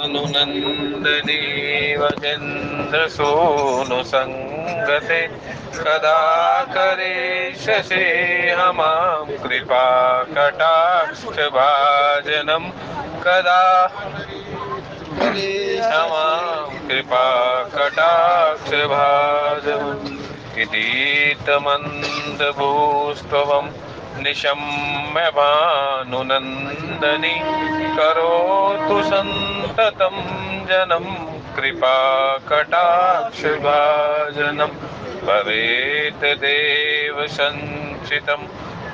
भानुनंदनी वजेन्द्र सूनु संगते कदा करिष्यसि हमां कृपा कटाक्ष भाजनम कदा हमां कृपा कटाक्ष भाजनम इतीतमन्दभूस्त्वं निशम्य भानुनन्दनी करोतु सन्ततं जनं कृपा कटाक्ष भाजनं भवेत् देव संचितं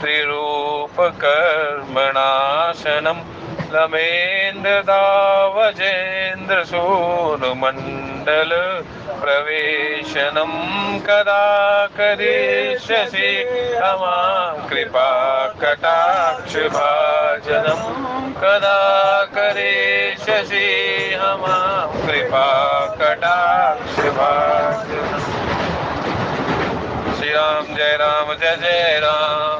त्रिरूपकर्मणाशनं लमेन्द्रदावजेन्द्र सूनुमण्डल प्रवेशनं कदा करिष्यसि हमां कृपा कटाक्ष भाजनं कदा करिष्यसि हमां कृपा कटाक्ष भाजनं। श्री राम जय राम जय जय राम।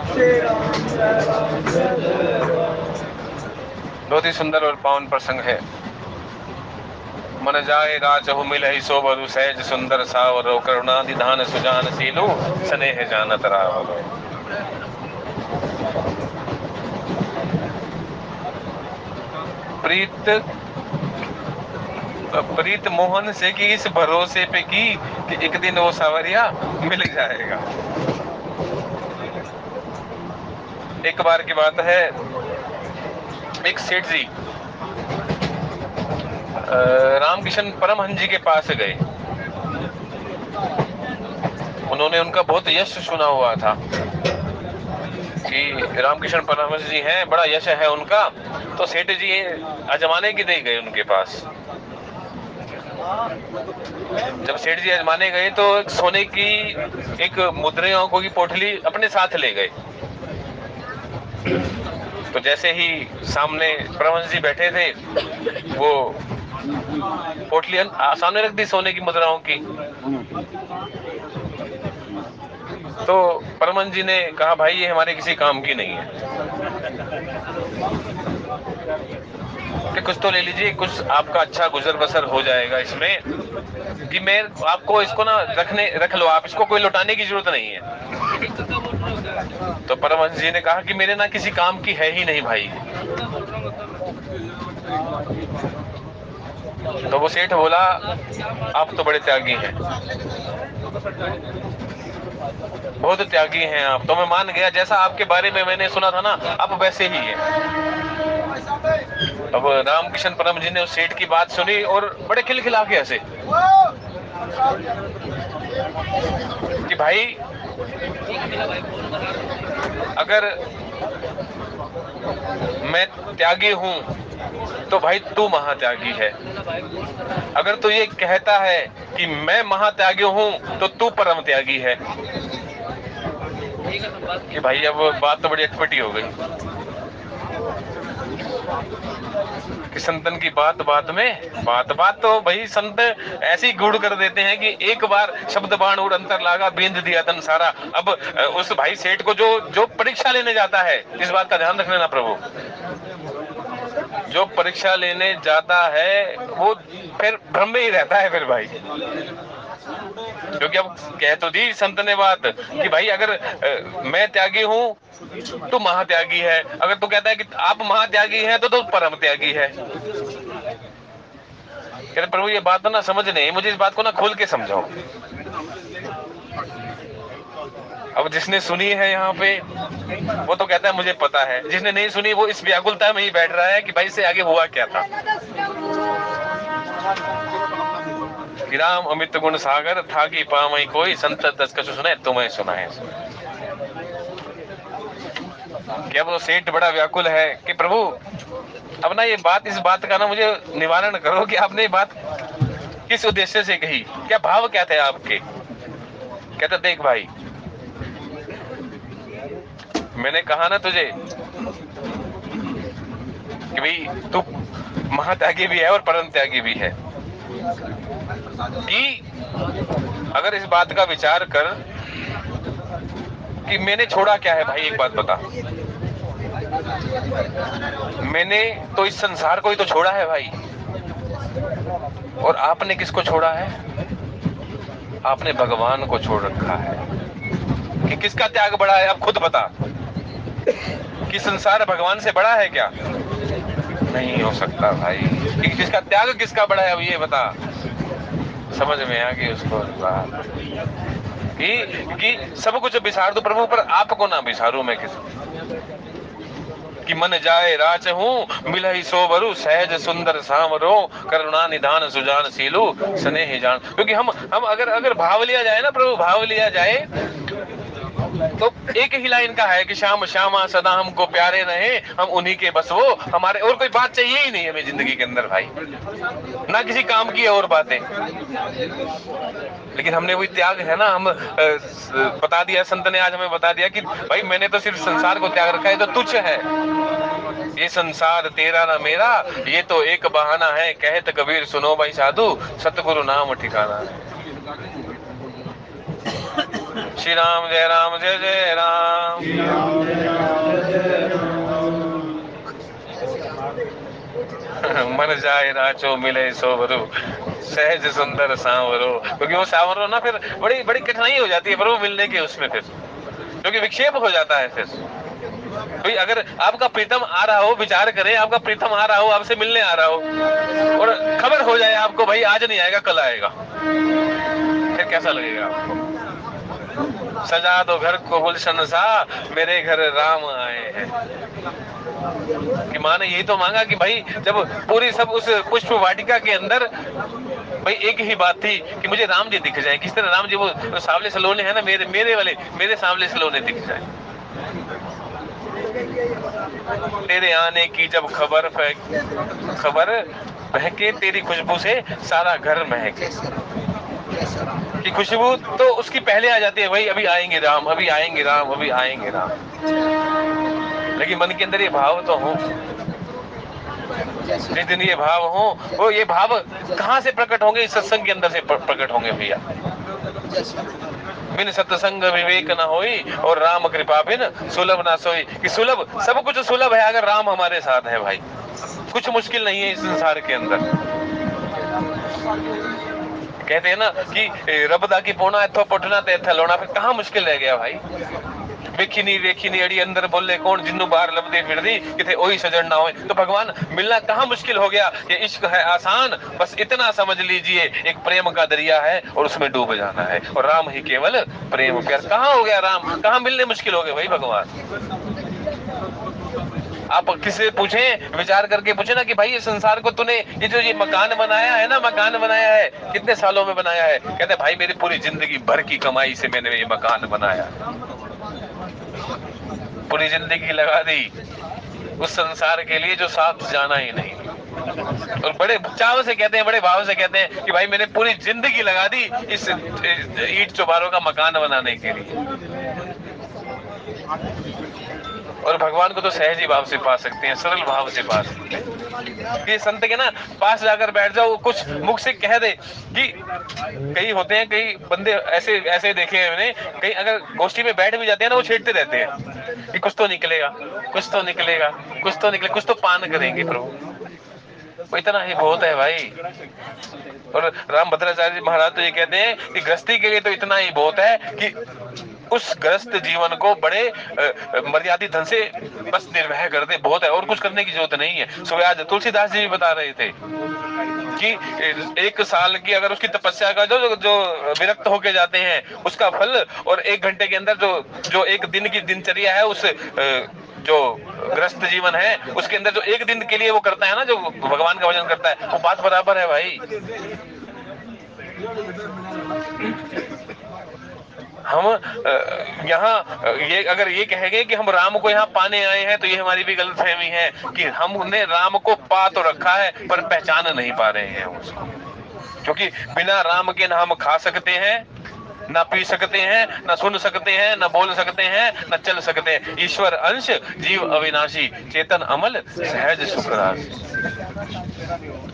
बहुत ही सुंदर और पावन प्रसंग है। मन जाए राजहु मिलहि सो बरु सहज सुंदर सावरो करुणा निधान सुजान सीलु स्नेह जानत रावलो। प्रीत मोहन से की इस भरोसे पे की कि एक दिन वो सावरिया मिल जाएगा। एक बार की बात है, एक सेठ जी रामकिशन परमहंस जी के पास गए। उन्होंने उनका बहुत यश सुना हुआ था कि रामकिशन परमहंस जी हैं, बड़ा यश है उनका। तो सेठ जी आजमाने के लिए गए उनके पास। जब सेठ जी आजमाने गए तो सोने की एक मुद्राओं की पोटली अपने साथ ले गए। तो जैसे ही सामने परमहंस जी बैठे थे, वो पोटली सामने रख दी सोने की मुद्राओं की। तो परमहंस जी ने कहा, भाई ये हमारे किसी काम की नहीं है, कि कुछ तो ले लीजिए, कुछ आपका अच्छा गुजर बसर हो जाएगा इसमें, कि मैं आपको इसको ना रख लो, आप इसको कोई लौटाने की जरूरत नहीं है। तो परमहंस जी ने कहा कि मेरे ना किसी काम की है ही नहीं भाई। तो वो सेठ बोला, आप तो बड़े त्यागी हैं, बहुत त्यागी हैं आप तो। मैं मान गया, जैसा आपके बारे में मैंने सुना था ना, आप वैसे ही हैं। अब रामकिशन परम जी ने उस सेठ की बात सुनी और बड़े खिलखिला के हंसे कि भाई अगर मैं त्यागी हूं तो भाई तू महात्यागी है। अगर तू ये कहता है कि मैं महात्यागी हूं तो तू परम त्यागी है। कि भाई अब बात तो बड़ी अटपटी हो गई कि संतन की बात बात तो भाई संत ऐसी गुड़ कर देते हैं कि एक बार शब्द बाण उड़ अंतर लागा, बींद दिया तन सारा। अब उस भाई सेठ को जो परीक्षा लेने जाता है, इस बात का ध्यान रखना प्रभु, जो परीक्षा लेने जाता है वो फिर भ्रम में ही रहता है फिर भाई। क्योंकि अब कह तो दी संत ने बात कि भाई अगर मैं त्यागी हूं तो महात्यागी है, अगर तू कहता है कि आप महात्यागी हैं तो परम त्यागी है। कहते प्रभु ये बात तो ना समझ नहीं, मुझे इस बात को ना खोल के समझाओ। अब जिसने सुनी है यहाँ पे वो तो कहता है मुझे पता है, जिसने नहीं सुनी वो इस व्याकुलता में ही बैठ रहा है कि भाई से आगे हुआ क्या था। कि राम अमित गुण सागर था कि पामई कोई, संत दस कछु सुने तुम्हें सुनाए। क्या वो सेठ बड़ा व्याकुल है कि प्रभु अब ना ये बात, इस बात का ना मुझे निवारण करो कि आपने ये बात किस उद्देश्य से कही, क्या भाव क्या थे आपके। कहता देख भाई, मैंने कहा ना तुझे कि भाई तू महात्यागी भी है और परम त्यागी भी है, कि अगर इस बात का विचार कर कि मैंने छोड़ा क्या है भाई, एक बात बता। मैंने तो इस संसार को ही तो छोड़ा है भाई, और आपने किसको छोड़ा है? आपने भगवान को छोड़ रखा है। कि किसका त्याग बड़ा है? अब खुद बता कि संसार भगवान से बड़ा है क्या? नहीं हो सकता भाई। कि किसका त्याग किसका बड़ा है? अब ये बता। समझ में आ गई उसको बात कि सब कुछ बिसार दो प्रभु, पर आपको ना बिसारूं मैं किसी। कि मन जाए राच हूँ मिलहि सोबरु, सहज सुंदर सामरो, करुणा निधान सुजान सीलू, स्नेह जान। क्योंकि हम अगर अगर भाव लिया जाए ना प्रभु, भाव लिया जाए तो एक ही लाइन का है कि श्याम श्यामा सदा हमको प्यारे रहे, हम उन्हीं के बस वो हमारे। और कोई बात चाहिए ही नहीं हमें जिंदगी के अंदर भाई, ना किसी काम की और बातें। लेकिन हमने वही त्याग है ना, हम बता दिया, संत ने आज हमें बता दिया कि भाई मैंने तो सिर्फ संसार को त्याग रखा है, तो तुच्छ है ये संसार तेरा ना मेरा, ये तो एक बहाना है, कहत कबीर सुनो भाई साधु, सतगुरु नाम ठिकाना है। श्री राम जय राम जय जय राम। मन जाए राचो मिले सोवरो, सहज सुंदर सांवरो। क्योंकि वो सांवरो ना फिर बड़ी बड़ी कठिनाई हो जाती है पर वो मिलने के उसमें, फिर क्योंकि विक्षेप हो जाता है। फिर भाई अगर आपका प्रीतम आ रहा हो, विचार करें, आपका प्रीतम आ रहा हो, आपसे मिलने आ रहा हो और खबर हो जाए आपको भाई आज नहीं आएगा कल आएगा, फिर कैसा लगेगा आपको? सजा दो घर को गुलशन सा, मेरे घर राम आए हैं। कि माँ ने यही तो मांगा कि भाई जब पूरी सब उस पुष्प वाटिका के अंदर भाई एक ही बात थी कि मुझे राम जी दिख जाए। किस तरह राम जी, वो सांवले सलोने है ना, मेरे सांवले सलोने दिख जाए। तेरे आने की जब खबर महके, तेरी खुशबू से सारा घर महके। कि खुशबू तो उसकी पहले आ जाती है, भाई अभी आएंगे राम, अभी आएंगे राम, अभी आएंगे राम। लेकिन मन के अंदर ये भाव तो हो, जिस दिन ये भाव हो, वो ये भाव कहां से प्रकट होंगे? इस सत्संग के अंदर से प्रकट होंगे भैया। बिन सत्संग विवेक न होई, और राम कृपा बिन सुलभ ना सोई। कि सुलभ, सब कुछ सुलभ है अगर राम हमारे साथ है भाई। कुछ मुश्किल नहीं है इस संसार के अंदर। कहते हैं ना कि रब दा की पोना इथों पुटना ते इत्थे लाउणा, फिर कहां मुश्किल रह गया भाई। वेखी नहीं अड़ी अंदर बोले कौन, जिन्नू बाहर लभदे फिरदी किथे ओही सजन ना होए। तो भगवान मिलना कहां मुश्किल हो गया? ये इश्क है आसान, बस इतना समझ लीजिए, एक प्रेम का दरिया है और उसमें डूब जाना है। और राम ही केवल प्रेम प्यार। कहां हो गया राम? कहां मिलने मुश्किल हो गए भाई भगवान? आप किसी पूछें, विचार करके पूछे ना कि भाई ये संसार को तूने, ये जो ये मकान बनाया है ना, मकान बनाया है कितने सालों में बनाया है? कहते भाई मेरी पूरी जिंदगी भर की कमाई से मैंने ये मकान बनाया। पूरी जिंदगी लगा दी उस संसार के लिए जो साथ जाना ही नहीं। और बड़े चाव से कहते हैं, बड़े भाव से कहते हैं कि भाई मैंने पूरी जिंदगी लगा दी इस ईंट चौबारों का मकान बनाने के लिए। और भगवान को तो सहज ही भाव से पा सकते हैं, सरल भाव से पा सकते हैं। ये संत के ना पास जाकर बैठ जाओ, कुछ मुख से कह दे कि कई होते हैं, कई बंदे ऐसे ऐसे देखे हैं मैंने, कई अगर गोष्ठी में बैठ भी जाते हैं ना, वो छेड़ते रहते हैं कि कुछ तो निकलेगा, कुछ तो निकलेगा, कुछ तो निकले, कुछ तो पान करेंगे प्रभु। इतना ही बहुत है भाई। और राम भद्राचार्य महाराज तो ये कहते हैं कि गृहस्थी के लिए तो इतना ही बहुत है कि उस ग्रस्त जीवन को बड़े मर्यादित ढंग से बस निर्वाह कर दे, बहुत है, और कुछ करने की जरूरत नहीं है। सो आज तुलसीदास जी भी बता रहे थे कि 1 साल की अगर उसकी तपस्या का जो विरक्त होके जाते हैं उसका फल, और 1 घंटे के अंदर जो 1 दिन की दिनचर्या है, उस जो ग्रस्त जीवन है उसके अंदर जो 1 दिन के लिए वो करता है ना, जो भगवान का भजन करता है, वो बात बराबर है भाई। हम यहाँ ये अगर ये कहेंगे कि हम राम को यहाँ पाने आए हैं, तो ये हमारी भी गलतफहमी है कि हमने राम को पा तो रखा है पर पहचान नहीं पा रहे हैं उसको। क्योंकि बिना राम के ना हम खा सकते हैं, ना पी सकते हैं, ना सुन सकते हैं, ना बोल सकते हैं, ना चल सकते हैं। ईश्वर अंश जीव अविनाशी, चेतन अमल सहज सुखराश।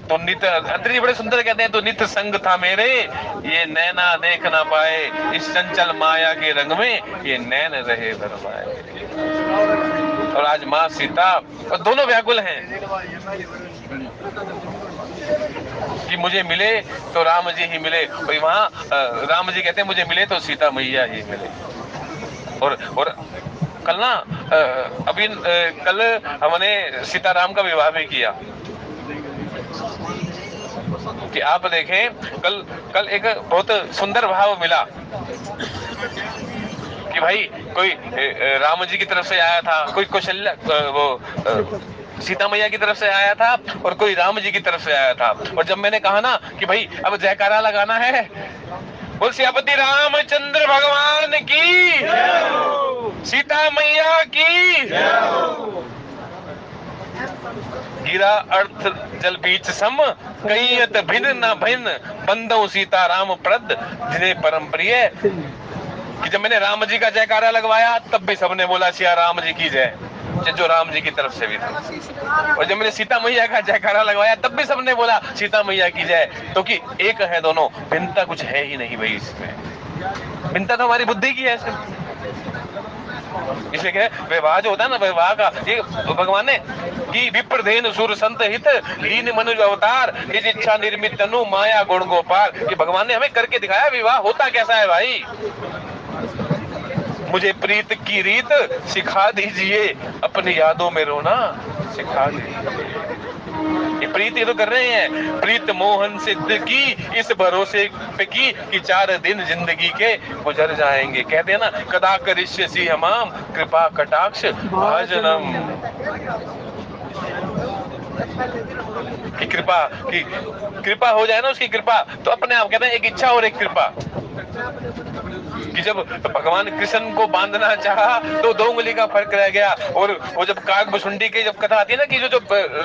तो नित अंतरी बड़े सुंदर कहते हैं, तो नित संग था मेरे, ये नैना देख ना पाए, इस चंचल माया के रंग में ये नैन रहे भरमाए। और आज माँ सीता और दोनों व्याकुल हैं। कि मुझे मिले तो राम जी ही मिले। भाई वहाँ राम जी कहते हैं मुझे मिले तो सीता मैया ही मिले। और कल ना अभी कल हमने सीताराम का विवाह भी किया कि आप देखें कल एक बहुत सुंदर भाव मिला कि भाई कोई राम जी की तरफ से आया था, कोई कौशल्या सीता मैया की तरफ से आया था और कोई राम जी की तरफ से आया था। और जब मैंने कहा ना कि भाई अब जयकारा लगाना है, बोल सियापति रामचंद्र भगवान की, सीता मैया की। गिरा अर्थ जल बीच सम, कईयत भिन्न न भिन्न, बंदो सीता राम प्रद जिन्हें परम प्रिय। कि जब मैंने राम जी का जयकारा लगवाया तब भी सबने बोला सिया राम जी की जय, जो राम जी की तरफ से भी था। और जब मैंने सीता मैया का जयकारा लगवाया तब भी सबने बोला सीता मैया की जय। तो कि एक है दोनों, भिन्नता कुछ है ही नहीं भाई इसमें। भिन्नता तो हमारी बुद्धि की है इसलिए क्या विवाह जो होता है ना, विवाह का ये भगवान ने कि विप्रधेन सुर संत हित लीन मनुज अवतार निज इच्छा निर्मित तनु माया गुण गोपाल। कि भगवान ने हमें करके दिखाया विवाह होता कैसा है भाई। मुझे प्रीत की रीत सिखा दीजिए, अपनी यादों में रोना सिखा दीजिए। ये प्रीत ये तो कर रहे हैं, प्रीत मोहन सिद्ध की इस भरोसे पे की कि 4 दिन जिंदगी के गुजर जाएंगे। कहते हैं ना कदा करिष्य सी हमाम कृपा कटाक्ष भाजनम, की कृपा हो जाए ना उसकी कृपा तो अपने आप कहते हैं एक इच्छा और एक कृपा। कि जब भगवान कृष्ण को बांधना चाहा तो 2 उंगली का फर्क रह गया। और वो जब काग भुसुंडी की जब कथा आती है ना कि जो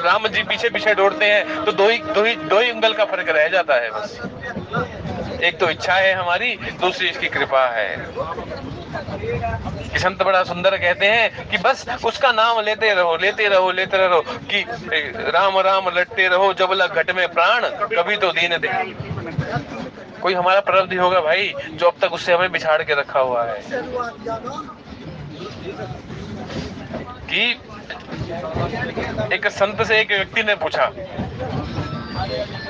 राम जी पीछे पीछे दौड़ते हैं तो दो ही उंगल का फर्क रह जाता है बस। एक तो इच्छा है हमारी, दूसरी इसकी कृपा है। कि संत बड़ा सुंदर कहते हैं कि बस उसका नाम लेते रहो लेते रहो लेते रहो, कि राम राम लटते रहो जब लग घट में प्राण कभी तो दीन दे। कोई हमारा प्रारब्ध होगा भाई जो अब तक उससे हमें बिछाड़ के रखा हुआ है। कि एक संत से एक व्यक्ति ने पूछा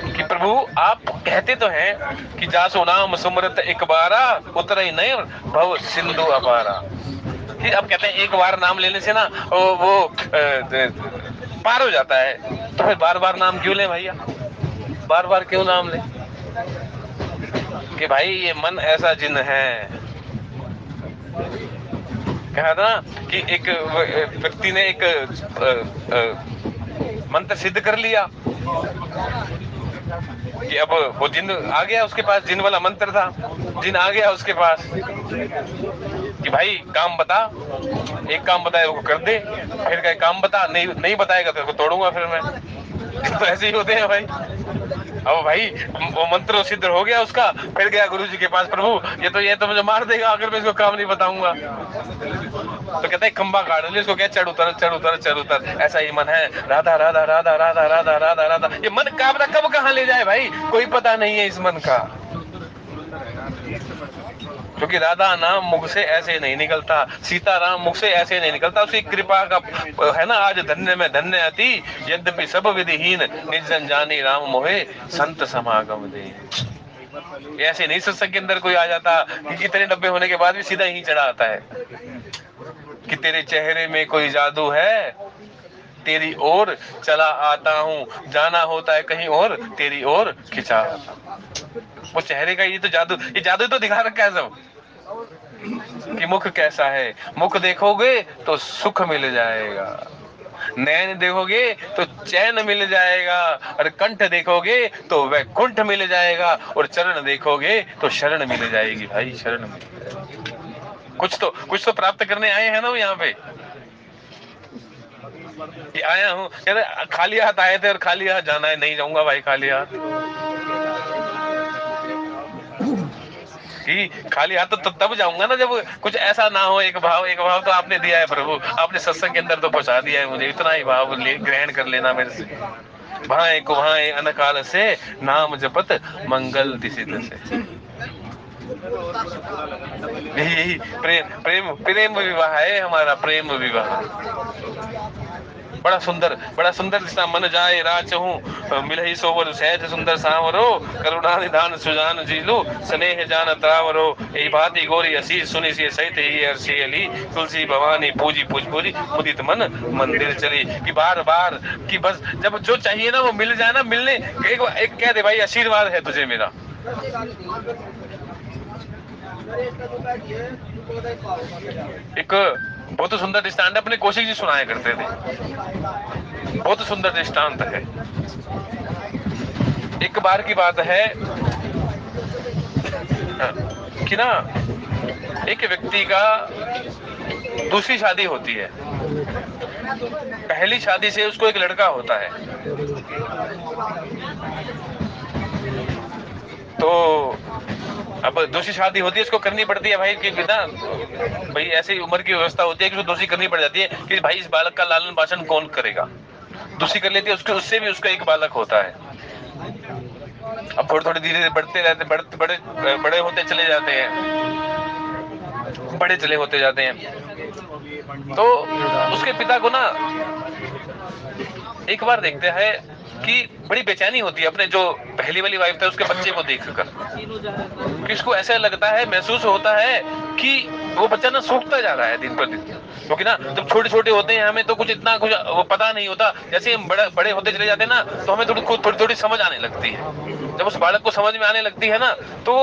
कि प्रभु आप कहते तो हैं कि जासो नाम सुमरत एक बारा उतर ही नहीं भव सिंधु अपारा। अब कहते हैं एक बार नाम लेने से ना वो पार हो जाता है, तो फिर बार बार नाम क्यों ले भैया, बार बार क्यों नाम ले। कि भाई ये मन ऐसा जिन है। कहा था कि एक व्यक्ति ने एक मंत्र सिद्ध कर लिया कि अब वो जिन आ गया उसके पास, जिन वाला मंत्र था, जिन आ गया उसके पास कि भाई काम बता, एक काम बताए वो कर दे, फिर कहे काम बता, नहीं बताएगा तो तोड़ूंगा फिर मैं। तो ऐसे ही होते हैं भाई। अब भाई वो मंत्र सिद्ध हो गया उसका, फिर गया गुरु जी के पास, प्रभु ये तो मुझे मार देगा अगर मैं इसको काम नहीं बताऊंगा। तो कहता है खंबा काट ले इसको, क्या चढ़ उतर चढ़ उतर चढ़ उतर। ऐसा ही मन है, राधा राधा राधा राधा राधा राधा राधा। ये मन कब कहाँ ले जाए भाई कोई पता नहीं है इस मन का। क्योंकि राधा नाम मुख से ऐसे नहीं निकलता, सीताराम मुख से ऐसे नहीं निकलता, उसकी कृपा का है ना। आज धन्य में धन्य अति यद्यपि सब विधिहीन निज जन जानी राम मोहे संत समागम दे। ऐसे नहीं सत्संग के अंदर कोई आ जाता कि इतने डब्बे होने के बाद भी सीधा ही चढ़ा आता है कि तेरे चेहरे में कोई जादू है, तेरी ओर चला आता हूँ, जाना होता है कहीं और तेरी ओर खिंचा। वो चेहरे का ये जादू तो दिखा रखा है सब कि मुख कैसा है। मुख देखोगे तो सुख मिल जाएगा, नैन देखोगे तो चैन मिल जाएगा, और कंठ देखोगे तो वैकुंठ मिल जाएगा, और चरण देखोगे तो शरण मिल जाएगी भाई, शरण मिल जाएगी। कुछ तो प्राप्त करने आए हैं ना वो यहाँ पे। आया हूँ खाली हाथ आए थे और खाली हाथ जाना है, नहीं जाऊंगा भाई खाली हाथ। कि खाली हाथ तो तब जाऊंगा ना जब कुछ ऐसा ना हो। एक भाव तो आपने दिया है प्रभु, आपने सत्संग के अंदर तो पहुंचा दिया है मुझे, इतना ही भाव ग्रहण कर लेना मेरे से। भाए कुभाए अनकाल से नाम जपत मंगल दिसित से। यही प्रेम विवाह है हमारा, प्रेम विवाह। बड़ा सुंदर दिसता मन जाए राच हूँ मिलहि सोवर सहज सुंदर सांवरो करुणा निधान सुजान जीलू स्नेह जान तावरो यही बात ही गोरी असीस सुनी सी सहित ही हर्षी अली तुलसी भवानी पूजी पूजी मुदित मन मंदिर चली। कि बार बार कि बस जब जो चाहिए ना वो मिल जाए ना, मिलने एक कह दे भाई आशीर्वाद है तुझे मेरा। एक बहुत सुंदर दृष्टांत अपने कौशिक जी सुनाया करते थे, बहुत सुंदर दृष्टांत है। एक बार की बात है कि ना एक व्यक्ति का दूसरी शादी होती है। पहली शादी से उसको एक लड़का होता है, तो अब दूसरी शादी होती है, इसको करनी पड़ती है भाई कि ना भाई ऐसी उम्र की व्यवस्था होती है कि उसको दूसरी करनी पड़ जाती है कि भाई इस बालक का लालन पालन कौन करेगा। दूसरी कर लेती है, उसके उससे भी उसका एक बालक होता है। अब थोड़ी थोड़ी धीरे धीरे बढ़ते रहते, बड़े होते चले जाते हैं, बड़े चले होते जाते हैं। तो उसके पिता को ना एक बार देखते हैं कि बड़ी बेचैनी होती है अपने जो पहली वाली वाइफ था उसके बच्चे को देखकर, कि इसको ऐसा लगता है, महसूस होता है कि वो बच्चा ना सूखता जा रहा है दिन पर दिन। क्योंकि ना जब छोटे छोटे होते हैं हमें तो कुछ इतना कुछ वो पता नहीं होता, जैसे हम बड़े होते चले जाते हैं ना तो हमें थोड़ी समझ आने लगती है। जब उस बालक को समझ में आने लगती है ना तो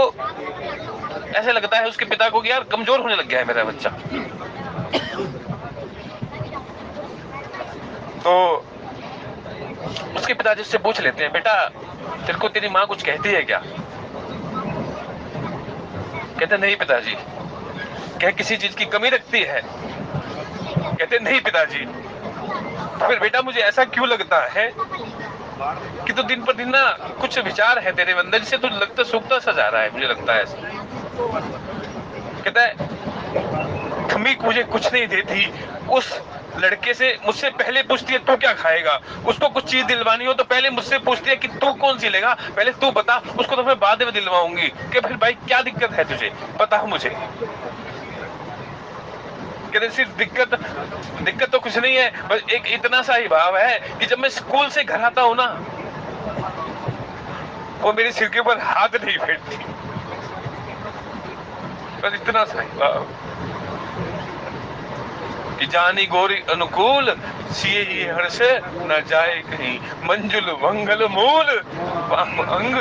ऐसे लगता है उसके पिता को कि यार कमजोर होने लग गया है मेरा बच्चा। तो उसके पिताजी उससे पूछ लेते हैं, बेटा तेरे को तेरी माँ कुछ कहती है क्या? कहते नहीं पिताजी। क्या किसी चीज की कमी रखती है? कहते नहीं पिताजी। तो फिर बेटा मुझे ऐसा क्यों लगता है कि तो दिन पर दिन ना कुछ विचार है तेरे अंदर जिससे तू लगता सूखता सा जा रहा है, मुझे लगता है ऐसा। कहता है कमी मुझे कुछ नहीं देती, उस लड़के से मुझसे पहले पूछती है तू क्या खाएगा, उसको कुछ चीज दिलवानी हो तो पहले मुझसे पूछती है कि तू कौन सी लेगा, पहले तू बता, उसको तो मैं बाद में दिलवाऊंगी। कि फिर भाई क्या दिक्कत है तुझे, बता मुझे। कहते सिर्फ दिक्कत तो कुछ नहीं है, बस एक इतना सा ही भाव है कि जब मैं स्कूल से घर आता हूं ना वो मेरे सिर के ऊपर हाथ नहीं फेरती, बस इतना सा ही भाव कि जानी गोरी अनुकूल सिए ही हर्ष न जाए कहीं मंजुल मंगल मूल अंग।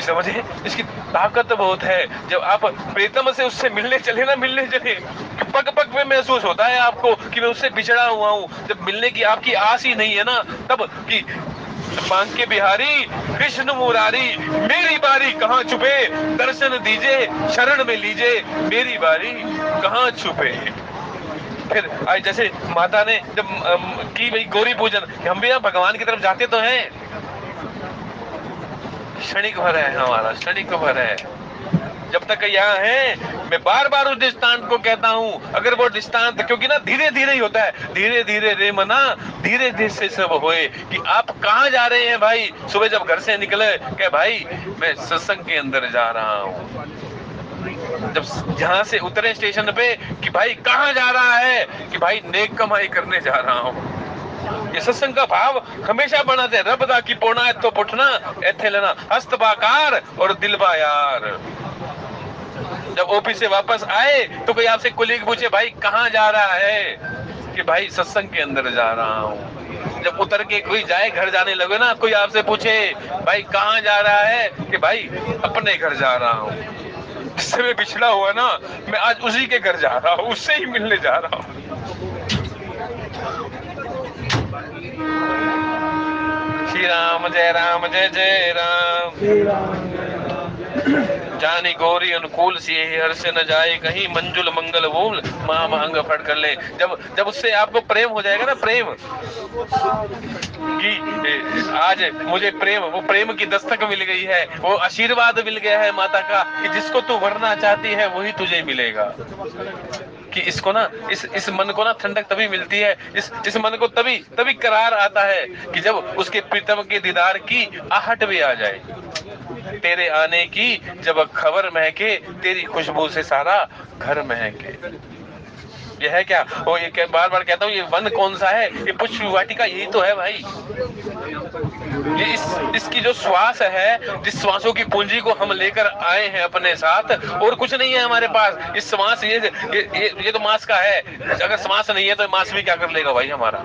समझे इसकी ताकत बहुत है। जब आप प्रीतम से उससे मिलने चले पग पग में महसूस होता है आपको कि मैं उससे बिछड़ा हुआ हूँ। जब मिलने की आपकी आस ही नहीं है ना तब कि बांके बिहारी कृष्ण मुरारी मेरी बारी कहाँ छुपे, दर्शन दीजिए शरण में लीजिए मेरी बारी कहाँ छुपे। फिर आज जैसे माता ने जब की भाई गौरी पूजन, हम भी यहाँ भगवान की तरफ जाते तो हैं, क्षणिक भर है हमारा, क्षणिक भर है। जब तक यहाँ है मैं बार बार उस दृष्टांत को कहता हूँ, अगर वो दृष्टांत क्योंकि ना धीरे धीरे ही होता है, धीरे धीरे रे मना धीरे धीरे से सब होए। कि आप कहाँ जा रहे हैं भाई, सुबह जब घर से निकले क्या भाई मैं सत्संग के अंदर जा रहा हूँ। जब यहाँ से उतरे स्टेशन पे कि भाई कहाँ जा रहा है, कि भाई नेक कमाई करने जा रहा हूँ। ये सत्संग का भाव हमेशा बनाते, रब दा की पोना तो पुटना एथे लेना हस्त बाकार और दिल बा यार। जब ऑफिस से वापस आए तो कोई आपसे कुलीग पूछे भाई कहाँ जा रहा है, कि भाई सत्संग के अंदर जा रहा हूँ। जब उतर के कोई जाए घर जाने लगे ना, कोई आपसे पूछे भाई कहाँ जा रहा है, कि भाई अपने घर जा रहा हूँ। जिससे मैं बिछड़ा हुआ ना मैं आज उसी के घर जा रहा हूँ, उससे ही मिलने जा रहा हूँ। श्री राम जय जय राम। जानी गौरी अनुकूल सी हर्ष न जाए कहीं मंजुल मंगल मूल मां मांग फट कर ले। जब उससे आपको प्रेम हो जाएगा ना, प्रेम कि आज मुझे प्रेम, वो प्रेम की दस्तक मिल गई है, वो आशीर्वाद मिल गया है माता का कि जिसको तू वरना चाहती है वही तुझे मिलेगा। कि इसको ना इस मन को ना ठंडक तभी मिलती है, इस मन को तभी करार आता है कि जब उसके प्रीतम के दीदार की आहट भी आ जाए। तेरे आने की जब खबर महके तेरी खुशबू से सारा घर महके। ये है क्या? वो ये बार बार कहता हूँ, ये वन कौन सा है? ये पुष्प वाटिका, यही तो है भाई। ये इसकी जो श्वास है, जिस श्वासों की पूंजी को हम लेकर आए हैं अपने साथ, और कुछ नहीं है हमारे पास। इस श्वास ये तो मांस का है। अगर श्वास नहीं है तो मांस भी क्या कर लेगा भाई हमारा?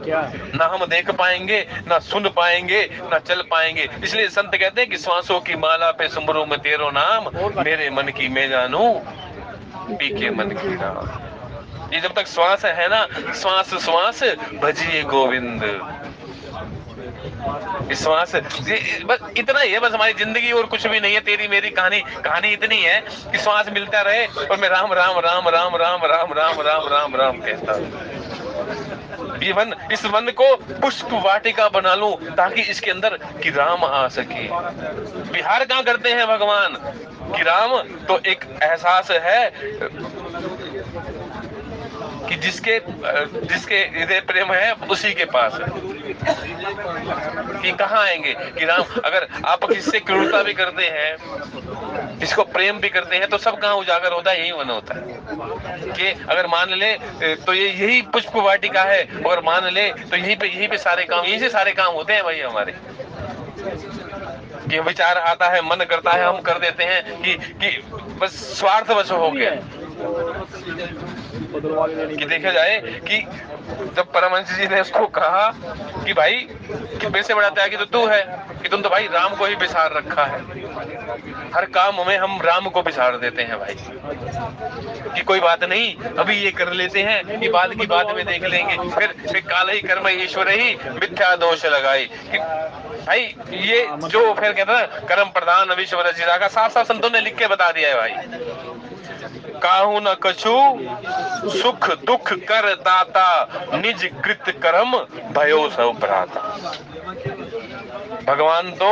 क्या ना हम देख पाएंगे, ना सुन पाएंगे, ना चल पाएंगे। इसलिए संत कहते हैं कि श्वासों की माला पे सुमरू में तेरो नाम, मेरे मन की मैं जानू पी के मन की राम। ये जब तक श्वास है ना, श्वास श्वास भजिए गोविंद। श्वास बस इतना ही है, बस हमारी जिंदगी और कुछ भी नहीं है। तेरी मेरी कहानी इतनी है कि श्वास मिलता रहे और मैं राम राम राम राम राम राम राम राम राम राम कहता हूँ। ये वन, इस वन को पुष्प वाटिका बना लूं ताकि इसके अंदर कि राम आ सके। विहार कहाँ करते हैं भगवान? कि राम तो एक एहसास है कि जिसके हृदय प्रेम है उसी के पास है। कि कहाँ आएंगे? कि राम, अगर आप किससे क्रूरता भी करते हैं, इसको प्रेम भी करते हैं, तो सब कहाँ उजागर होता है? यही वन होता है। कि अगर मान ले तो ये यही पुष्प वाटिका है, अगर मान ले तो यहीं पे सारे काम, यहीं से सारे काम होते हैं भाई हमारे। कि विचार आता है, मन करता है, हम कर देते हैं कि बस स्वार्थवश हो गया। कि देखा जाए कि जब परमहंस जी ने उसको कहा कि भाई कि मेरे से बड़ा त्यागी तो तू है, कि तुम तो भाई राम को ही बिसार रखा है। हर काम में हम राम को बिसार देते हैं भाई। कि कोई बात नहीं, अभी ये कर लेते हैं, ये बाद की बात में देख लेंगे। फिर काल ही कर्म ईश्वर ही मिथ्या दोष लगाई। कि भाई ये जो फिर कहता है कर्म प्रधान विश्व रचिता का साफ साफ संतों ने लिख के बता दिया है भाई। काहू न कछु सुख दुख कर दाता, निज कृत कर्म भयो सब भ्राता। भगवान तो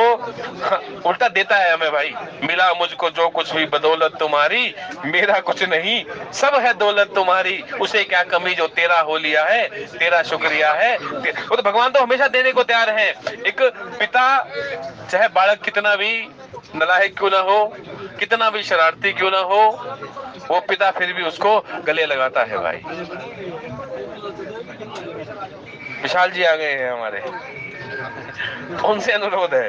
उल्टा देता है हमें भाई। मिला मुझको जो कुछ भी बदौलत तुम्हारी, मेरा कुछ नहीं सब है दौलत तुम्हारी। उसे क्या कमी जो तेरा हो लिया है, तेरा शुक्रिया है। वो तो भगवान तो हमेशा देने को तैयार है। एक पिता चाहे बालक कितना भी नालायक क्यों ना हो, कितना भी शरारती क्यों ना हो, वो पिता फिर भी उसको गले लगाता है भाई। विशाल जी आ गए हैं हमारे। कौन से अनुरोध है?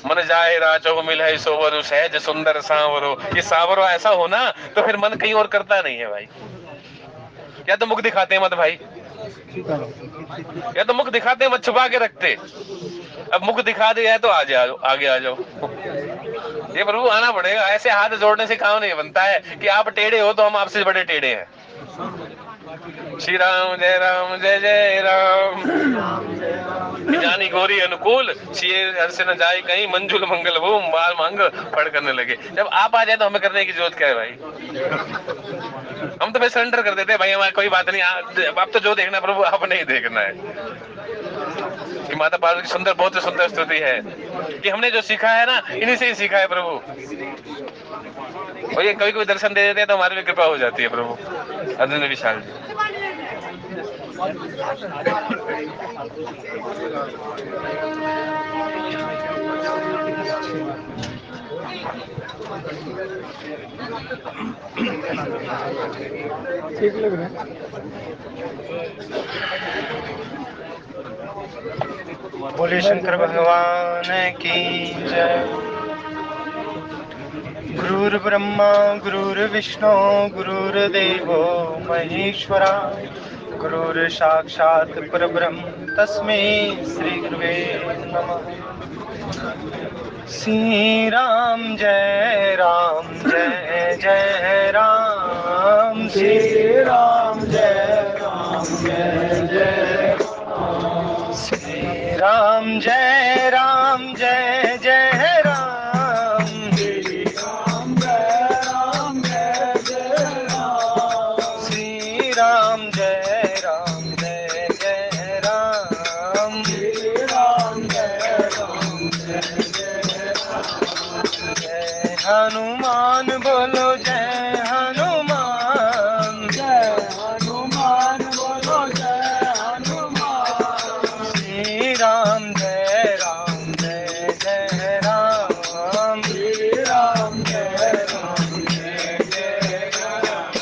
मन जाए राजो मिल है सोवरो, सहज सुंदर सांवरो। ये सांवरो ऐसा हो ना तो फिर मन कहीं और करता नहीं है भाई। या तो मुख दिखाते मत भाई, या तो मुख दिखाते मत, छुपा के रखते। अब मुख दिखा दिया है तो आगे आ जाओ। ये प्रभु आना पड़ेगा। ऐसे हाथ जोड़ने से काम नहीं बनता है कि आप टेढ़े हो तो हम आपसे बड़े टेढ़े हैं। श्री राम जय जय राम। जानी गोरी अनुकूल सिए हर से न जाए कहीं, मंजुल मंगल वो माल मांग फड़ करने लगे। जब आप आ जाए तो हमें करने की जरूरत क्या है भाई? हम तो भाई सरेंडर कर देते हैं भाई, हमारी कोई बात नहीं। आप तो जो देखना प्रभु आपने ही देखना है। कि माता पार्वती की सुंदर, बहुत सुंदर स्तुति है कि हमने जो सीखा है ना, इन्हीं से ही सीखा है प्रभु। और ये कभी कोई दर्शन दे देते हैं तो हमारी भी कृपा हो जाती है प्रभु। अर्जुन विशाल जी। ठीक लग रहा है। बोले शंकर भगवान की जय। गुरुर् ब्रह्मा गुरुर्विष्णु गुरुर्देवो महेश्वरा, गुरुर् साक्षात् परब्रह्म तस्मै श्री गुरुवे नमः। श्री राम जय जय राम, श्री राम जय जय राम, श्री राम जय जय राम, श्री राम जय जय राम, श्री राम जय जय राम, श्री राम जय जय राम। जय हनुमान बोलो जय हनुमान, जय हनुमान बोलो जय हनुमान, श्री राम जय जय राम, श्री राम जय जय राम।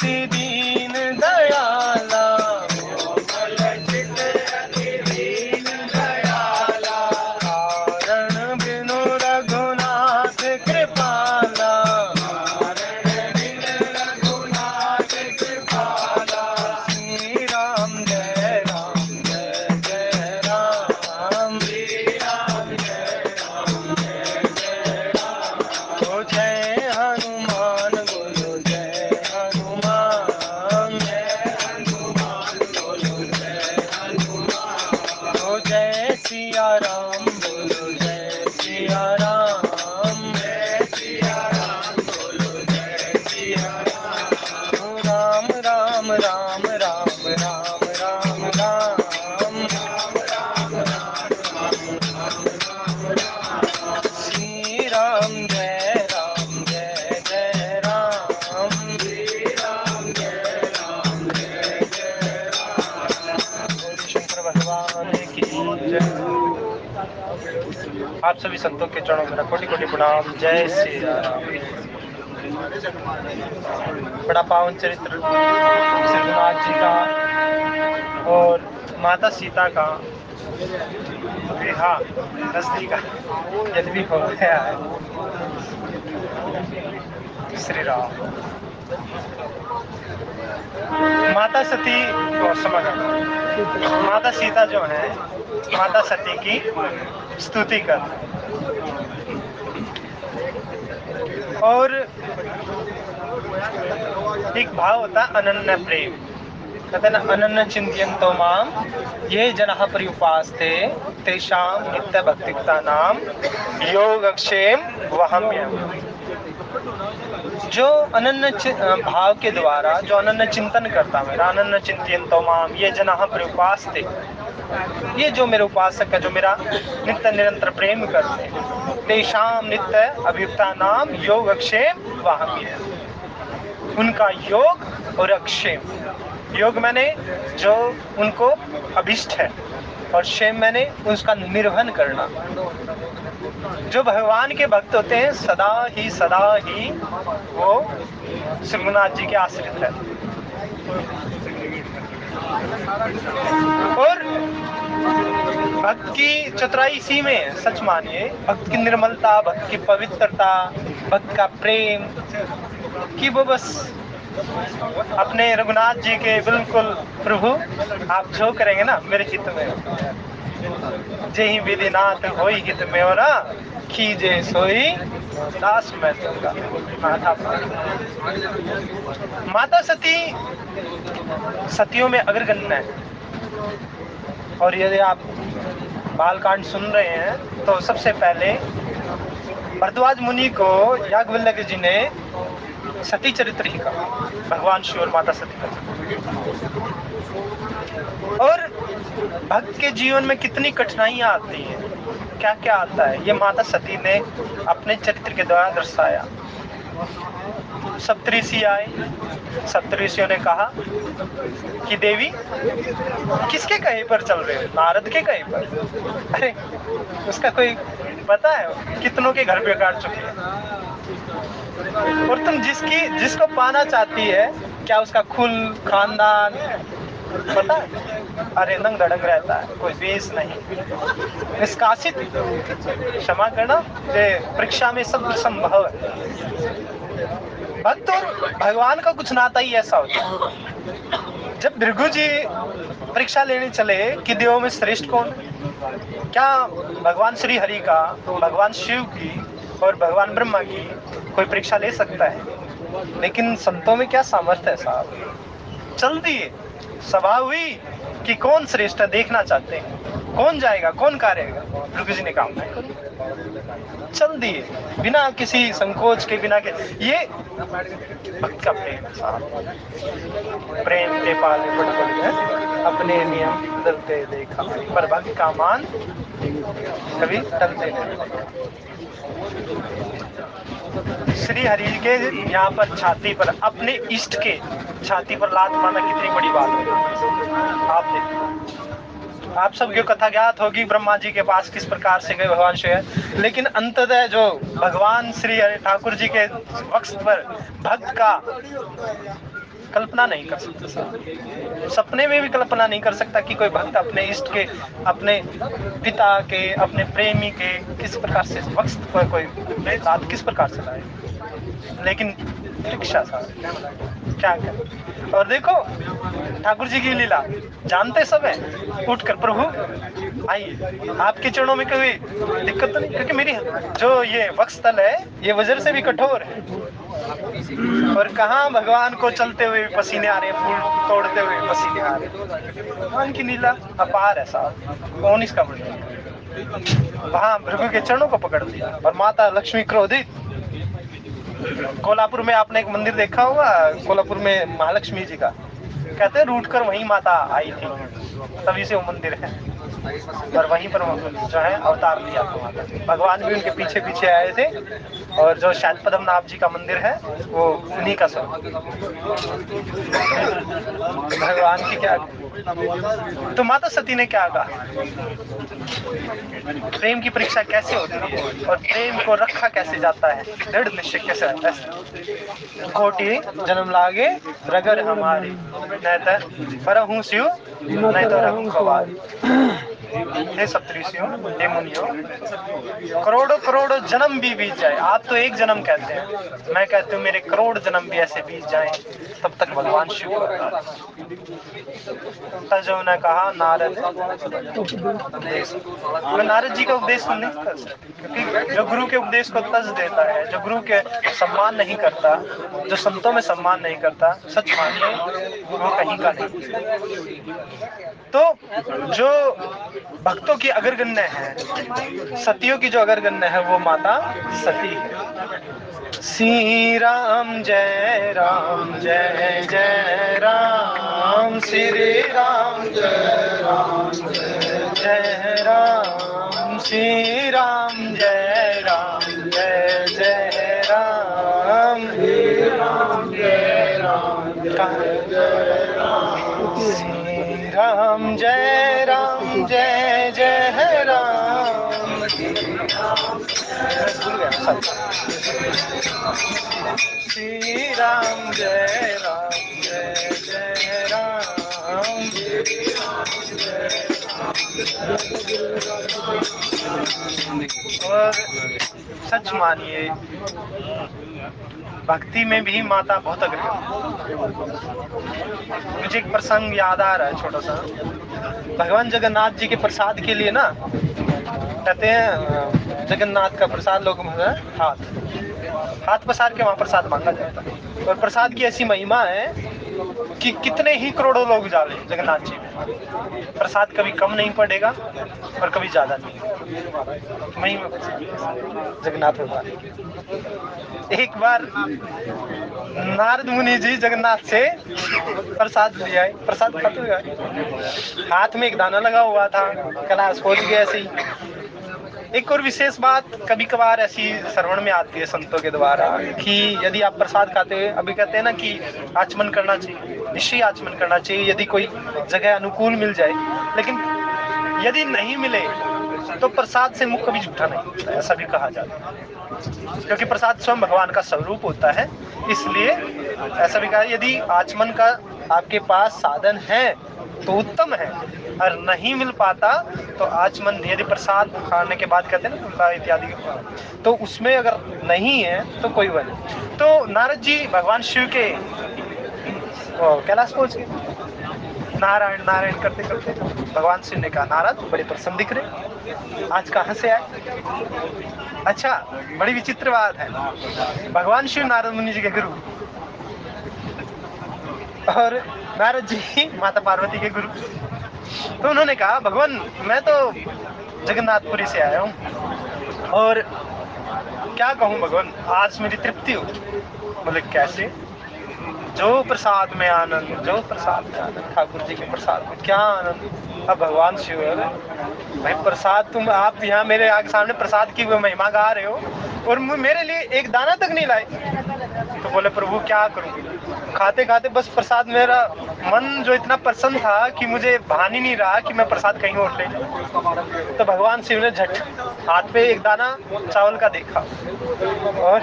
अति दीन दयाला, कारण बिनु रघुनाथ कृपाला, श्री राम जय जय राम, ओ जय हनुमान बोलो जय हनुमान, ओ जय सिया राम बोलो जय सिया राम, ओ राम राम राम राम राम राम राम, श्री राम जय जय राम, बोलो शंकर भगवान की जय। आप सभी संतों के चरणों में कोटि कोटि प्रणाम। जय श्री राम। बड़ा पावन चरित्र श्री रघुनाथ जी का और माता सीता का विवाह रस्ती का यद्यपि हो गया है। श्री राम माता सती को समझ माता सीता जो है माता सती की स्तुति कर और एक भाव होता है अनन्य प्रेम। कहते हैं ना अनन्य चिंतयन्तो माम ये जनाः पर्युपास्ते तेषां नित्य भक्तियुक्ता नाम योगक्षेम वहाम्यहम्। जो अनन्य भाव के द्वारा जो अनन्य चिंतन करता मेरा अनन्य चिंतयन्तो माम ये जनाः पर्युपास्ते, ये जो मेरे उपासक है जो मेरा नित्य निरंतर प्रेम करते हैं, तेषां नित्य अभियुक्ता नाम योगक्षेम वहाम्यहम्। उनका योग और अक्षेम, योग मैंने जो उनको अभिष्ट है और क्षेम मैंने उसका निर्वहन करना। जो भगवान के भक्त होते हैं सदा ही वो श्री रघुनाथ जी के आश्रित है। और भक्त की चतुराई इसी में है। सच मानिए भक्त की निर्मलता, भक्त की पवित्रता, भक्त का प्रेम कि वो बस अपने रघुनाथ जी के बिल्कुल प्रभु आप जो करेंगे ना मेरे हित में, जय विधिनाथ होई हित में हो ना कीजे सोई दास मैं दूंगा। माता सती सतियों में अग्रगण्य है। और यदि आप बालकांड सुन रहे हैं तो सबसे पहले भरद्वाज मुनि को याज्ञवल्क्य जी ने सती चरित्र ही का भगवान शिव और माता सती का। और भक्त के जीवन में कितनी कठिनाइयां आती हैं, क्या क्या आता है, ये माता सती ने अपने चरित्र के द्वारा दर्शाया। सप्तऋषि आए, सप्तऋषियों ने कहा कि देवी किसके कहे पर चल रहे हो, नारद के कहे पर। अरे उसका कोई पता है कितनों के घर बेकार चुके हैं। और तुम जिसको पाना चाहती है क्या उसका कुल खानदान पता है? अरे नंग धड़ंग रहता है, कोई बेस नहीं, निष्कासित। क्षमा करना, परीक्षा में सब संभव है। भक्त और भगवान का कुछ नाता ही ऐसा होता है। जब भृगु जी परीक्षा लेने चले कि देवों में श्रेष्ठ कौन, क्या भगवान श्री हरि का, भगवान शिव की और भगवान ब्रह्मा की कोई परीक्षा ले सकता है? लेकिन संतों में क्या सामर्थ्य है साहब। चल दिए, सभा हुई कि कौन श्रेष्ठ है देखना चाहते हैं, कौन जाएगा कौन करेगा। भृगु जी ने कहा मैं करूं। चल दिए बिना किसी संकोच के, बिना के। ये भक्त का प्रेम है साहब। प्रेम के पाले पड़ अपने नियम बदलते देखा, पर भक्त का मान कभी टलते नहीं। श्री हरि के यहाँ पर छाती पर, अपने इष्ट के छाती पर लात मारना कितनी बड़ी बात है। आप देखो, आप सबकी कथा ज्ञात होगी ब्रह्मा जी के पास किस प्रकार से गए भगवान शिव। लेकिन अंततः जो भगवान श्री हरि ठाकुर जी के वक्ष पर भक्त का कल्पना नहीं कर सकता साहब। सपने में भी कल्पना नहीं कर सकता कि कोई भक्त अपने इष्ट के, अपने पिता के, अपने प्रेमी के किस प्रकार से वक्त पर कोई रात किस प्रकार से लाए। लेकिन परीक्षा साहब क्या करें। और देखो ठाकुर जी की लीला जानते सब है। उठकर प्रभु आइए, आपके चरणों में कोई दिक्कत तो नहीं, क्योंकि मेरी जो ये वक्षस्थल है ये वज्र से भी कठोर है। और कहाँ भगवान को चलते हुए पसीने आ रहे हैं, फूल तोड़ते हुए पसीने आ रहे हैं। भगवान की लीला अपार है साहब, कौन इसका वर्णन। वहां भृगु के चरणों को पकड़ लिया और माता लक्ष्मी क्रोधित। कोल्हापुर में आपने एक मंदिर देखा होगा, कोल्हापुर में महालक्ष्मी जी का, कहते हैं रूठ कर वहीं माता आई थी, तभी से वो मंदिर है। और वहीं पर जो है अवतार लिया था माता। भगवान भी उनके पीछे पीछे आए थे। और जो शायद पद्मनाभ जी का मंदिर है वो उन्हीं का सब। भगवान की क्या। तो माता सती ने क्या कहा, प्रेम की परीक्षा कैसे होती है और प्रेम को रखा कैसे जाता है, दृढ़ निश्चय कैसे होता है। कोटि जन्म लागे रगर हमारी, नहीं तो पर हूँ शिव नहीं तो रहूं कवारी। हे सप्तऋषियों, हे मुनियों, करोड़ों करोड़ों जन्म भी बीत जाए, आप तो एक जन्म कहते हैं, मैं कहती हूँ मेरे करोड़ जन्म भी ऐसे बीत जाएं, तब तक भगवान शिव तजो ने कहा नारद उपदेश। मैं नारद जी का उपदेश सुन नहीं कर सकती, क्योंकि जो गुरु के उपदेश को तज देता है, जो गुरु के सम्मान नहीं करता, जो संतों में सम्मान नहीं करता, सच मानिए वो कहीं का नहीं। तो जो भक्तों की अग्रगण्य है, सतियों की जो अग्रगण्य है वो माता सती है। श्री राम जय जय राम, श्री राम जय राम, श्री राम जय जय राम, श्री राम जय राम जय जय राम। श्री राम जय जय राम। और सच मानिए भक्ति में भी माता बहुत अग्रणी। मुझे एक प्रसंग याद आ रहा है छोटा सा। भगवान जगन्नाथ जी के प्रसाद के लिए ना कहते हैं जगन्नाथ का प्रसाद लोग हाथ पसार के वहाँ प्रसाद मांगा जाता है। और प्रसाद की ऐसी महिमा है कि कितने ही करोड़ों लोग डाले जगन्नाथ जी में, प्रसाद कभी कम नहीं पड़ेगा और कभी ज्यादा नहीं। महिमा जगन्नाथ भगवान। एक बार नारद मुनि जी जगन्नाथ से प्रसाद ले आए, प्रसाद खाते हुए हाथ में एक दाना लगा हुआ था, कैलाश पहुंच गया ऐसे ही। एक और विशेष बात कभी कभार ऐसी श्रवण में आती है संतों के द्वारा कि यदि आप प्रसाद खाते हुए, अभी कहते हैं ना कि आचमन करना चाहिए, निश्चय आचमन करना चाहिए यदि कोई जगह अनुकूल मिल जाए, लेकिन यदि नहीं मिले तो प्रसाद से मुख कभी झूठा नहीं, ऐसा भी कहा जाता है, क्योंकि प्रसाद स्वयं भगवान का स्वरूप होता है। इसलिए ऐसा भी कहा यदि आचमन का आपके पास साधन है तो उत्तम है, और नहीं मिल पाता तो आचमन यदि प्रसाद खाने के बाद कहते हैं ना इत्यादि, तो उसमें अगर नहीं है तो कोई वजह नहीं। तो नारद जी भगवान शिव के कैलाश पहुंच गए, नारायण नारायण करते करते भगवान शिव ने कहा नारद बड़े प्रसन्न दिख रहे, आज कहाँ से आए। अच्छा, बड़ी विचित्र बात है, भगवान शिव नारद मुनि जी के गुरु और नारद जी माता पार्वती के गुरु। तो उन्होंने कहा भगवान मैं तो जगन्नाथपुरी से आया हूँ और क्या कहूँ भगवान, आज मेरी तृप्ति हो। बोले कैसे। जो प्रसाद में आनंद, जो प्रसाद में आनंद, ठाकुर जी के प्रसाद में क्या आनंद। अब भगवान शिव भाई प्रसाद, तुम आप यहाँ मेरे आगे सामने प्रसाद की महिमा गा रहे हो और मेरे लिए एक दाना तक नहीं लाए। तो बोले प्रभु क्या करूं, खाते खाते बस प्रसाद, मेरा मन जो इतना प्रसन्न था कि मुझे भान ही नहीं रहा कि मैं प्रसाद कहीं और ले जाऊं। तो भगवान शिव ने झट हाथ पे एक दाना चावल का देखा और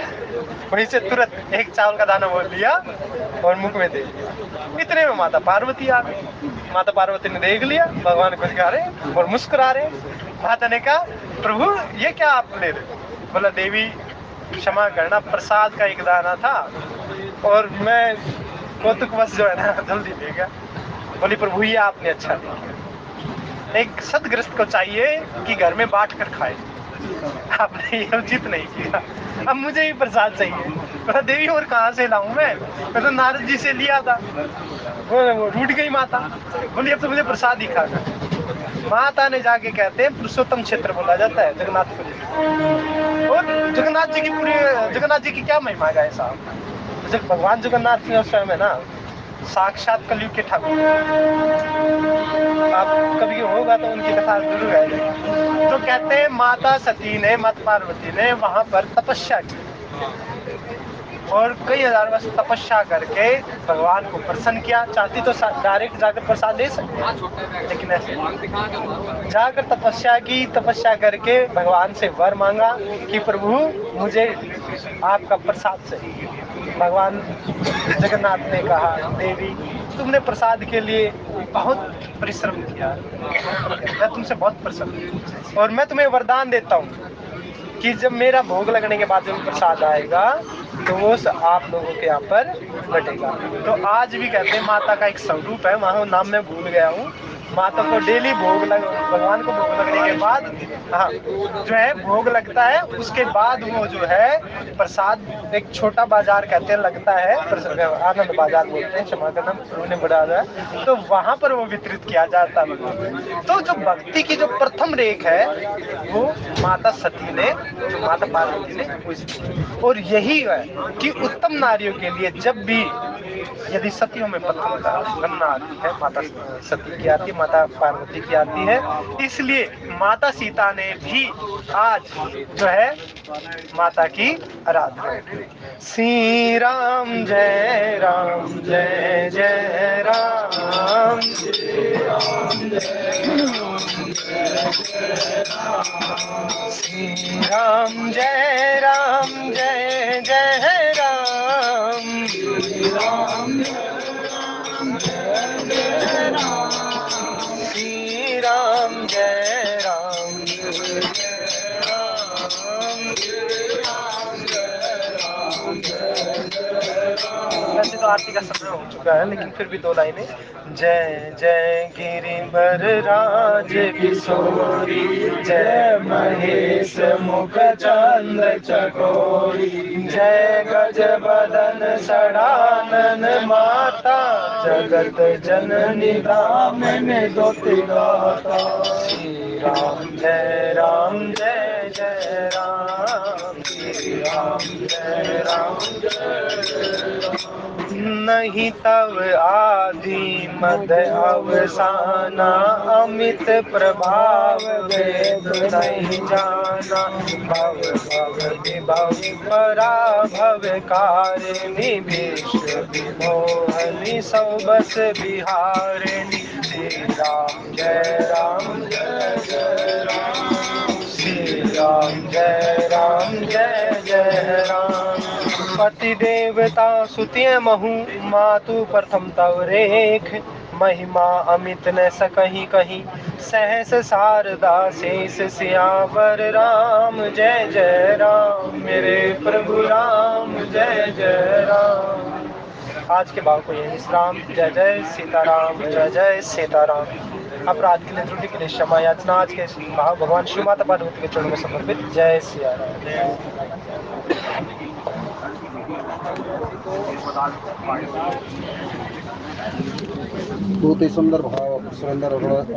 वहीं से तुरंत एक चावल का दाना बोल दिया और मुख में दे दिया। इतने में माता पार्वती आ गई। माता पार्वती ने देख लिया भगवान को दिखा रहे और मुस्कुरा रहे। माता ने कहा प्रभु ये क्या आप ले रहे? बोला देवी क्षमा करना, प्रसाद का एक दाना था और मैं कौतुकवश जो है ना जल्दी ले गया। बोली प्रभु ये आपने अच्छा दिया। एक सदग्रस्त को चाहिए कि घर में बांट कर खाए, आपने ये उचित नहीं किया। अब मुझे भी प्रसाद चाहिए। बोला देवी और कहाँ से लाऊं मैं तो नारद जी से लिया था। वो रूठ गई माता। बोली अब तो मुझे प्रसाद ही खाना। माता ने जाके कहते हैं पुरुषोत्तम क्षेत्र बोला जाता है जगन्नाथपुरी। और जगन्नाथ जी की क्या महिमा है साहब। जब भगवान जगन्नाथ जी उस समय ना साक्षात कलयुग के ठाकुर, आप कभी होगा तो उनकी कथा जरूर है। तो कहते हैं माता सती ने, माता पार्वती ने वहां पर तपस्या की और कई हजार वर्ष तपस्या करके भगवान को प्रसन्न किया। चाहती तो डायरेक्ट जाकर प्रसाद दे सकते, लेकिन ऐसे जाकर तपस्या की। तपस्या करके भगवान से वर मांगा कि प्रभु मुझे आपका प्रसाद चाहिए। भगवान जगन्नाथ ने कहा देवी तुमने प्रसाद के लिए बहुत परिश्रम किया, मैं तुमसे बहुत प्रसन्न हूँ और मैं तुम्हें वरदान देता हूँ कि जब मेरा भोग लगने के बाद जब प्रसाद आएगा तो वो आप लोगों के यहाँ पर बटेगा। तो आज भी कहते हैं माता का एक स्वरूप है, वहाँ नाम मैं भूल गया हूँ। माता को डेली भगवान को भोग लगने के बाद हाँ जो है भोग लगता है, उसके बाद वो जो है प्रसाद एक छोटा बाजार कहते हैं लगता है, आनंद बाजार बोलते हैं, क्षमा करना उन्होंने बढ़ा रहा है, तो वहां पर वो वितरित किया जाता है। तो जो भक्ति की जो प्रथम रेख है वो माता सती ने, जो माता पार्वती ने पूजी। और यही है कि उत्तम नारियों के लिए जब भी यदि सतियों में प्रथम गणना आती है माता सती की आती है, माता पार्वती की आती है। इसलिए माता सीता ने भी आज जो है माता की आराधना। श्री राम जय राम जय जय राम, श्री राम जय राम जय जय राम, श्री राम जय राम। वैसे तो आरती का समय हो चुका है, लेकिन फिर भी दो लाइनें। जय जय गिरिवर राज किशोरी, जय महेश मुख चंद्र चकोरी, जय गज बदन सडानन माता, जगत जननी दामिनी दुतिगाता। श्री राम जय राम जय जय राम, श्री राम जय राम जय राम। नहीं तव आदि मद अवसाना, अमित प्रभाव वेद नहीं जाना, भव भव विभव पराभव कारिणी, विश्व विमोहनी सब बस बिहारिणी। श्री राम जय राम जय जय राम, श्री राम जय राम जय जय राम। पति देवता सुतिय महु, मातु प्रथम तव रेख, महिमा अमित न सकहीं कहीं, सहस शारदा शेष सियावर राम। जय जय राम मेरे प्रभु राम, जय जय राम। आज के भाव को यही विश्राम। जय जय सीताराम, जय जय सीताराम। अपराध के लिए, त्रुटि के लिए क्षमा याचना। आज के भाव भगवान श्री माता पार्वती के चरणों में समर्पित। जय सिया राम। बहुत ही सुंदर भाव सुरेंद्र अरोड़ा जी